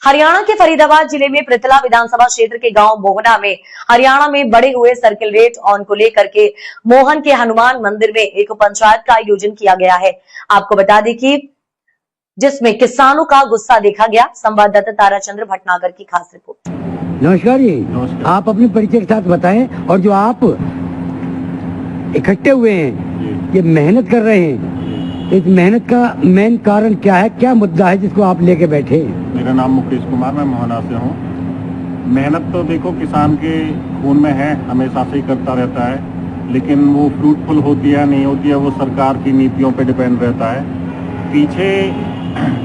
हरियाणा के फरीदाबाद जिले में पृथला विधानसभा क्षेत्र के गांव मोहना में हरियाणा में बढ़े हुए सर्किल रेट ऑन को लेकर के मोहन के हनुमान मंदिर में एक पंचायत का आयोजन किया गया है। आपको बता दें कि जिसमें किसानों का गुस्सा देखा गया। संवाददाता ताराचंद्र भटनागर की खास रिपोर्ट। नमस्कार जी, आप अपने परिचय के साथ बताएं और जो आप इकट्ठे हुए हैं, ये मेहनत कर रहे हैं, इस मेहनत का मेन कारण क्या है, क्या मुद्दा है जिसको आप लेके बैठे हैं? मेरा नाम मुकेश कुमार, मैं मोहना से हूँ। मेहनत तो देखो किसान के खून में है, हमेशा से ही करता रहता है, लेकिन वो फ्रूटफुल होती है नहीं होती है वो सरकार की नीतियों पे डिपेंड रहता है। पीछे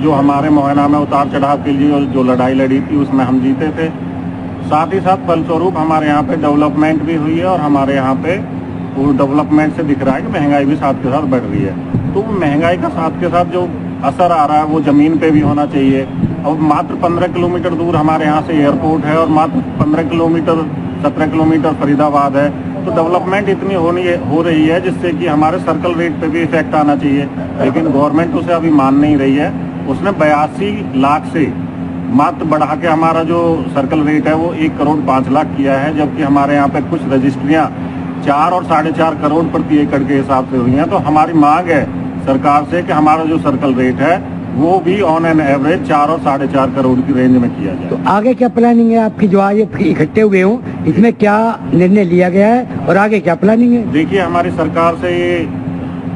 जो हमारे मोहना में उतार चढ़ाव के लिए जो लड़ाई लड़ी थी उसमें हम जीते थे। साथ ही साथ फलस्वरूप हमारे यहाँ पे डेवलपमेंट भी हुई है और हमारे यहाँ पे वो डेवलपमेंट से दिख रहा है कि महंगाई भी साथ के साथ बढ़ रही है। तो महंगाई का साथ के साथ जो असर आ रहा है वो ज़मीन पे भी होना चाहिए। और मात्र 15 किलोमीटर दूर हमारे यहाँ से एयरपोर्ट है और मात्र 17 किलोमीटर फरीदाबाद है। तो डेवलपमेंट इतनी हो रही है जिससे कि हमारे सर्कल रेट पे भी इफेक्ट आना चाहिए, लेकिन गवर्नमेंट उसे अभी मान नहीं रही है। उसने 82 लाख से मात्र बढ़ा के हमारा जो सर्कल रेट है वो 1 करोड़ 5 लाख किया है, जबकि हमारे यहाँ पे कुछ रजिस्ट्रियाँ 4 और 4.5 करोड़ प्रति एकड़ के हिसाब से हुई हैं। तो हमारी मांग है सरकार से कि हमारा जो सर्कल रेट है वो भी ऑन एन एवरेज 4 और 4.5 करोड़ की रेंज में किया जाए। तो आगे क्या प्लानिंग है आपकी, जो आज इकट्ठे हुए हो, इसमें क्या निर्णय लिया गया है और आगे क्या प्लानिंग है? देखिए, हमारी सरकार से ये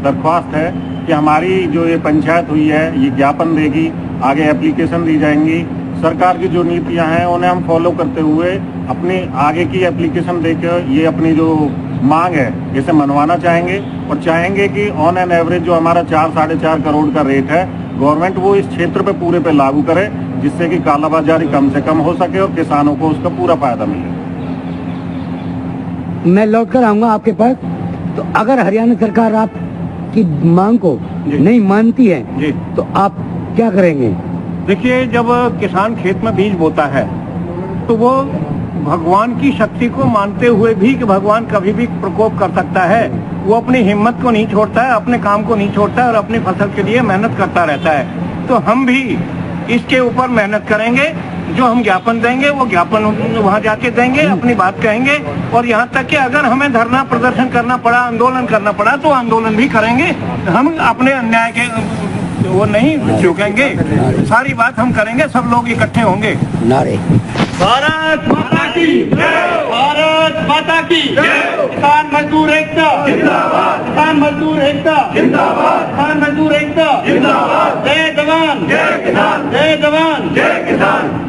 दरख्वास्त है कि हमारी जो ये पंचायत हुई है ये ज्ञापन देगी, आगे एप्लीकेशन दी जाएंगी। सरकार की जो नीतियां हैं उन्हें हम फॉलो करते हुए अपनी आगे की एप्लीकेशन देकर ये अपनी जो मांग है इसे मनवाना चाहेंगे और चाहेंगे कि ऑन एन एवरेज जो हमारा 4-4.5 करोड़ का रेट है गवर्नमेंट वो इस क्षेत्र पे पूरे पे लागू करे, जिससे कि कालाबाजारी कम से कम हो सके और किसानों को उसका पूरा फायदा मिले। मैं लौट कर आऊंगा आपके पास। तो अगर हरियाणा सरकार आपकी मांग को नहीं मानती है तो आप क्या करेंगे? देखिए, जब किसान खेत में बीज बोता है तो वो भगवान की शक्ति को मानते हुए भी कि भगवान कभी भी प्रकोप कर सकता है, वो अपनी हिम्मत को नहीं छोड़ता है, अपने काम को नहीं छोड़ता है और अपनी फसल के लिए मेहनत करता रहता है। तो हम भी इसके ऊपर मेहनत करेंगे। जो हम ज्ञापन देंगे वो ज्ञापन वहाँ जाके देंगे, अपनी बात कहेंगे और यहाँ तक कि अगर हमें धरना प्रदर्शन करना पड़ा, आंदोलन करना पड़ा तो आंदोलन भी करेंगे। हम अपने अन्याय के वो नहीं झुकेंगे, सारी बात हम करेंगे, सब लोग इकट्ठे होंगे। नारे भारत माता की जय, भारत माता की जय। किसान मजदूर एकता जिंदाबाद, किसान मजदूर एकता जिंदाबाद, किसान मजदूर एकता जिंदाबाद। जय जवान जय किसान, जय जवान जय किसान।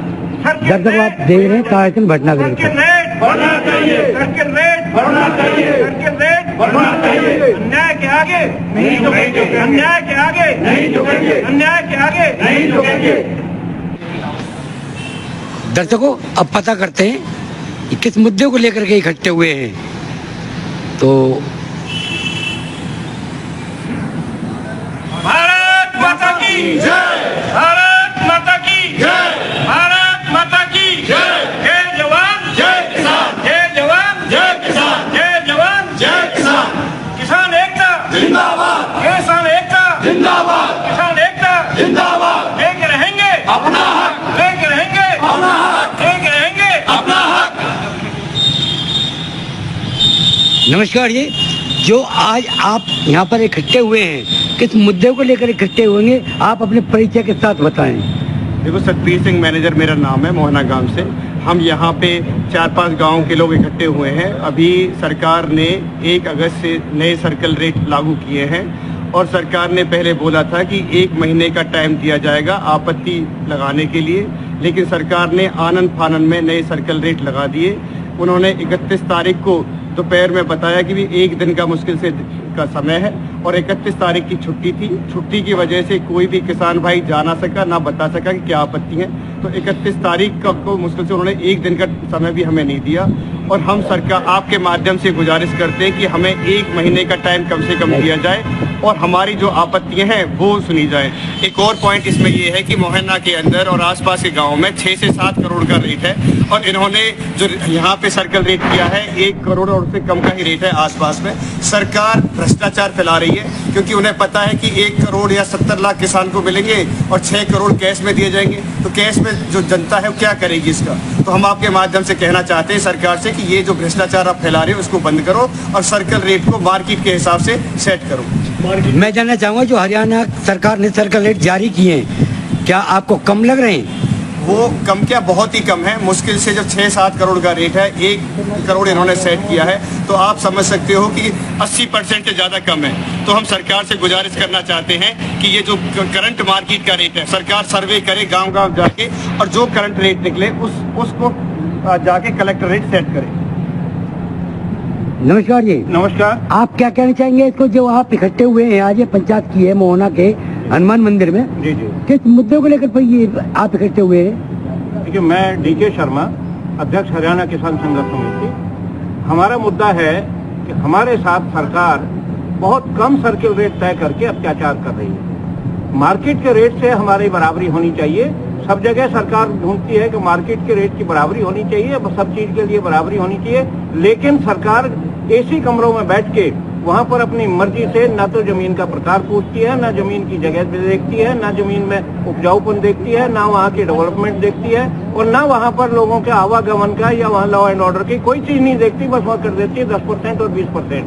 दर्शक आप देख रहे हैं ताराचंद्र भटनागर। सर्किल रेट बढ़ना चाहिए, सर्किल रेट बढ़ना चाहिए, सर्किल रेट बढ़ना चाहिए। अन्याय के आगे नहीं झुकेंगे, अन्याय के आगे नहीं झुकेंगे, अन्याय के आगे नहीं झुकेंगे। दर्शकों, अब पता करते हैं कि किस मुद्दे को लेकर के इकट्ठे हुए हैं। तो भारत माता की जय, भारत माता की जय, भारत माता की जय। जय जवान जय किसान, जय जवान जय किसान, जय जवान जय किसान। किसान एकता जिंदाबाद, किसान एकता जिंदाबाद, किसान एकता जिंदाबाद। लेके रहेंगे अपना हक, लेके रहेंगे अपना हक, लेके रहेंगे अपना हक। नमस्कार जी, जो आज आप यहाँ पर इकट्ठे हुए हैं, किस मुद्दे को लेकर इकट्ठे होंगे, आप अपने परिचय के साथ बताएं। देखो, सतबीर सिंह मैनेजर मेरा नाम है, मोहना गांव से। हम यहाँ पे 4-5 गांव के लोग इकट्ठे हुए हैं। अभी सरकार ने 1 अगस्त से नए सर्कल रेट लागू किए हैं और सरकार ने पहले बोला था कि 1 महीने का टाइम दिया जाएगा आपत्ति लगाने के लिए, लेकिन सरकार ने आनन फानन में नए सर्कल रेट लगा दिए। उन्होंने 31 तारीख को दोपहर में बताया कि भी 1 दिन का मुश्किल से का समय है और 31 तारीख की छुट्टी थी। छुट्टी की वजह से कोई भी किसान भाई जा ना सका, ना बता सका कि क्या आपत्ति है। तो 31 तारीख को मुश्किल से उन्होंने 1 दिन का समय भी हमें नहीं दिया और हम सरकार आपके माध्यम से गुजारिश करते हैं कि हमें 1 महीने का टाइम कम से कम दिया जाए और हमारी जो आपत्तियां हैं वो सुनी जाए। एक और पॉइंट इसमें ये है कि मोहना के अंदर और आसपास के गाँव में 6 से 7 करोड़ का रेट है और इन्होंने जो यहाँ पे सर्कल रेट किया है 1 करोड़ और उससे कम का ही रेट है आसपास में। सरकार भ्रष्टाचार फैला रही है क्योंकि उन्हें पता है कि 1 करोड़ या 70 लाख किसान को मिलेंगे और 6 करोड़ कैश में दिए जाएंगे, तो कैश में जो जनता है वो क्या करेगी इसका। तो हम आपके माध्यम से कहना चाहते हैं सरकार से कि ये जो भ्रष्टाचार आप फैला रहे हो उसको बंद करो और सर्कल रेट को मार्केट के हिसाब से सेट करो। मैं जानना चाहूंगा जो हरियाणा सरकार ने सर्कल रेट जारी किए हैं, क्या आपको कम लग रहे हैं? वो कम क्या, बहुत ही कम है। मुश्किल से जब 6-7 करोड़ का रेट है, 1 करोड़ इन्होंने सेट किया है, तो आप समझ सकते हो कि 80% से ज़्यादा कम है। तो हम सरकार से गुजारिश करना चाहते हैं कि ये जो करंट मार्केट का रेट है सरकार सर्वे करे गांव-गांव जाके और जो करंट रेट निकले उसको जाके कलेक्टर रेट सेट करे। नमस्कार जी। नमस्कार। आप क्या कहना चाहेंगे इसको जो आप इकट्ठे हुए हैं आज ये पंचायत की है मोहना के हनुमान मंदिर में, जी जी, किस मुद्दों को लेकर ये आप इकट्ठे हुए हैं? देखिए मैं डीके शर्मा, अध्यक्ष हरियाणा किसान संघर्ष समिति। हमारा मुद्दा है कि हमारे साथ सरकार बहुत कम सर्किल रेट तय करके अत्याचार कर रही है। मार्केट के रेट से हमारी बराबरी होनी चाहिए। सब जगह सरकार ढूंढती है कि मार्केट के रेट की बराबरी होनी चाहिए, सब चीज के लिए बराबरी होनी चाहिए, लेकिन सरकार एसी कमरों में बैठ के वहाँ पर अपनी मर्जी से ना तो जमीन का प्रकार पूछती है, ना जमीन की जगह देखती है, ना जमीन में उपजाऊपन देखती है, ना वहाँ की डेवलपमेंट देखती है और ना वहाँ पर लोगों के आवागमन का या वहाँ लॉ एंड ऑर्डर की कोई चीज नहीं देखती। बस वहाँ कर देती है 10% और 20%।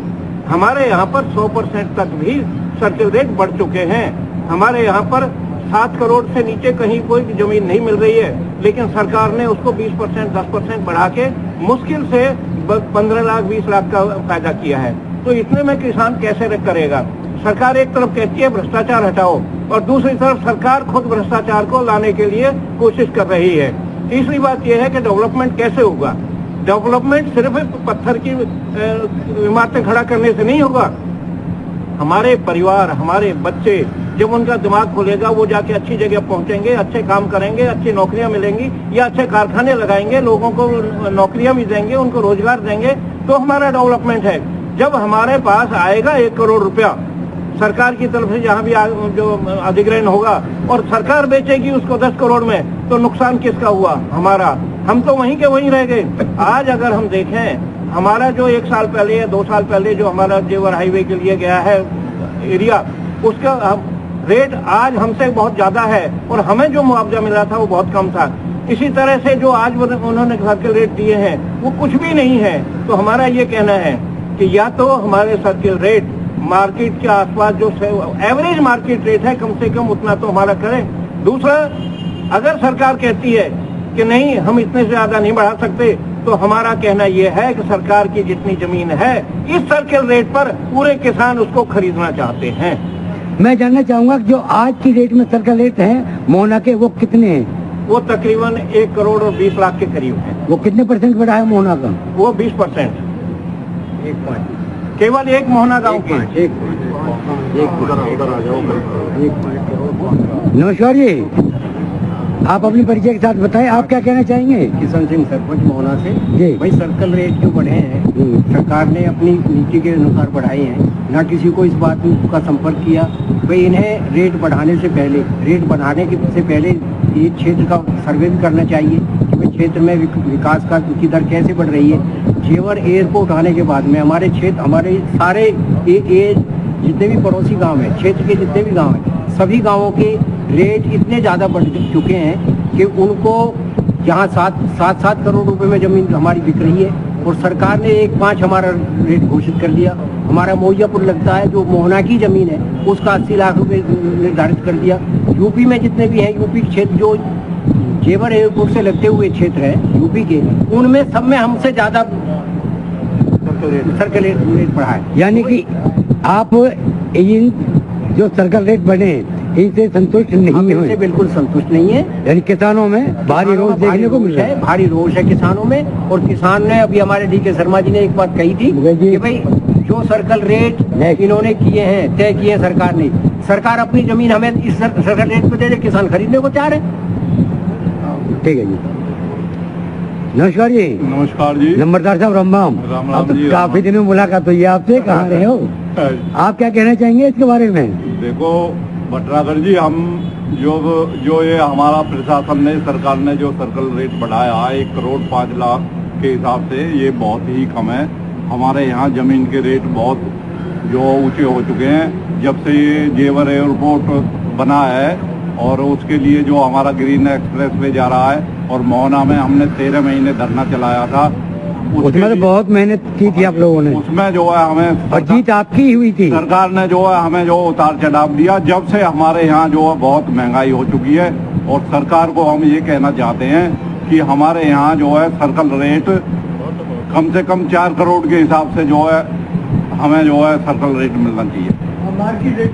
हमारे यहाँ पर 100% तक भी सर्किल रेट बढ़ चुके हैं। हमारे यहाँ पर 7 करोड़ से नीचे कहीं कोई जमीन नहीं मिल रही है, लेकिन सरकार ने उसको 20%, 10% बढ़ा के मुश्किल से 15 लाख 20 लाख का फायदा किया है। तो इतने में किसान कैसे करेगा? सरकार एक तरफ कहती है भ्रष्टाचार हटाओ और दूसरी तरफ सरकार खुद भ्रष्टाचार को लाने के लिए कोशिश कर रही है। तीसरी बात यह है कि डेवलपमेंट कैसे होगा? डेवलपमेंट सिर्फ पत्थर की इमारतें खड़ा करने से नहीं होगा। हमारे परिवार, हमारे बच्चे जब उनका दिमाग खुलेगा वो जाके अच्छी जगह पहुंचेंगे, अच्छे काम करेंगे, अच्छी नौकरियां मिलेंगी या अच्छे कारखाने लगाएंगे, लोगों को नौकरियां भी देंगे, उनको रोजगार देंगे, तो हमारा डेवलपमेंट है। जब हमारे पास आएगा 1 करोड़ रुपया सरकार की तरफ से जहाँ भी जो अधिग्रहण होगा और सरकार बेचेगी उसको 10 करोड़ में, तो नुकसान किसका हुआ? हमारा। हम तो वहीं के वहीं रह गए। आज अगर हम देखें हमारा जो 1 साल पहले या 2 साल पहले जो हमारा जेवर हाईवे के लिए गया है एरिया, उसका रेट आज हमसे बहुत ज्यादा है और हमें जो मुआवजा मिला था वो बहुत कम था। इसी तरह से जो आज उन्होंने सर्किल रेट दिए हैं वो कुछ भी नहीं है। तो हमारा ये कहना है कि या तो हमारे सर्किल रेट मार्केट के आसपास जो एवरेज मार्केट रेट है कम से कम उतना तो हमारा करें। दूसरा, अगर सरकार कहती है कि नहीं हम इतने से ज्यादा नहीं बढ़ा सकते, तो हमारा कहना यह है कि सरकार की जितनी जमीन है इस सर्किल रेट पर पूरे किसान उसको खरीदना चाहते हैं। मैं जानना चाहूंगा कि जो आज की डेट में सर्कल रेट है मोहना के वो कितने हैं? वो तकरीबन 1 करोड़ और 20 लाख के करीब है। वो कितने परसेंट बढ़ा है मोहना का? वो 20%। केवल एक मोहना गाँव के। नमस्कार जी, आप अपनी परिचय के साथ बताएं, आप क्या कहना चाहेंगे? किशन सिंह, सरपंच मोहना से। जी भाई सर्कल रेट जो बढ़े हैं सरकार ने अपनी नीति के अनुसार बढ़ाए हैं, ना किसी को इस बात का संपर्क किया। भाई इन्हें रेट बढ़ाने से पहले, रेट बढ़ाने से पहले ये क्षेत्र का सर्वे भी करना चाहिए कि भाई क्षेत्र में विकास का की दर कैसे बढ़ रही है। जेवर एयरपोर्ट आने के बाद में हमारे क्षेत्र, हमारे सारे जितने भी पड़ोसी गांव हैं, क्षेत्र के जितने भी गांव हैं, सभी गांवों के रेट इतने ज़्यादा बढ़ चुके हैं कि उनको यहाँ 7 करोड़ रुपए में जमीन हमारी बिक रही है और सरकार ने 1.5 हमारा रेट घोषित कर दिया। हमारा मोहियापुर लगता है जो मोहना की जमीन है उसका 80 लाख रुपए निर्धारित कर दिया। यूपी में जितने भी हैं, यूपी के क्षेत्र जो जेवर एयरपोर्ट से लगते हुए क्षेत्र है यूपी के, उनमें सब में हमसे ज्यादा सर्कल रेट बढ़ा है। यानी कि आप इन जो सर्कल रेट बढ़े इनसे संतुष्ट नहीं इनसे हुए? बिल्कुल संतुष्ट नहीं है। यानी किसानों में भारी रोष देखने को मिल रहा है। भारी रोष है किसानों में। और किसान ने, अभी हमारे डीके शर्मा जी ने एक बात कही थी कि भाई जो सर्कल रेट इन्होंने किए हैं, तय किए हैं सरकार ने, सरकार अपनी जमीन हमें इस सर्कल रेट पे दे दे, किसान खरीदने को तैयार है। ठीक है जी, नमस्कार जी। नमस्कार जी। नंबरदार साहब राम राम। राम अब तो जी, काफी दिनों में मुलाकात हुई है आपसे, कहाँ रहे हो? आप क्या कहना चाहेंगे इसके बारे में? देखो भटनागर जी, हम जो ये हमारा प्रशासन ने, सरकार ने जो सर्कल रेट बढ़ाया 1 करोड़ 5 लाख के हिसाब से, ये बहुत ही कम है। हमारे यहाँ जमीन के रेट बहुत जो ऊंचे हो चुके हैं जब से ये जेवर एयरपोर्ट बना है, और उसके लिए जो हमारा ग्रीन एक्सप्रेस वे जा रहा है, और मोहना में हमने 13 महीने धरना चलाया था। उसमें तो बहुत मेहनत की थी आप लोगों ने, उसमें जो है हमें, और जीत आपकी हुई थी। सरकार ने जो है हमें जो उतार चढ़ाव दिया, जब से हमारे यहाँ जो है बहुत महंगाई हो चुकी है। और सरकार को हम ये कहना चाहते हैं कि हमारे यहाँ जो है सर्कल रेट कम से कम 4 करोड़ के हिसाब से जो है हमें जो है सर्कल रेट मिलना चाहिए।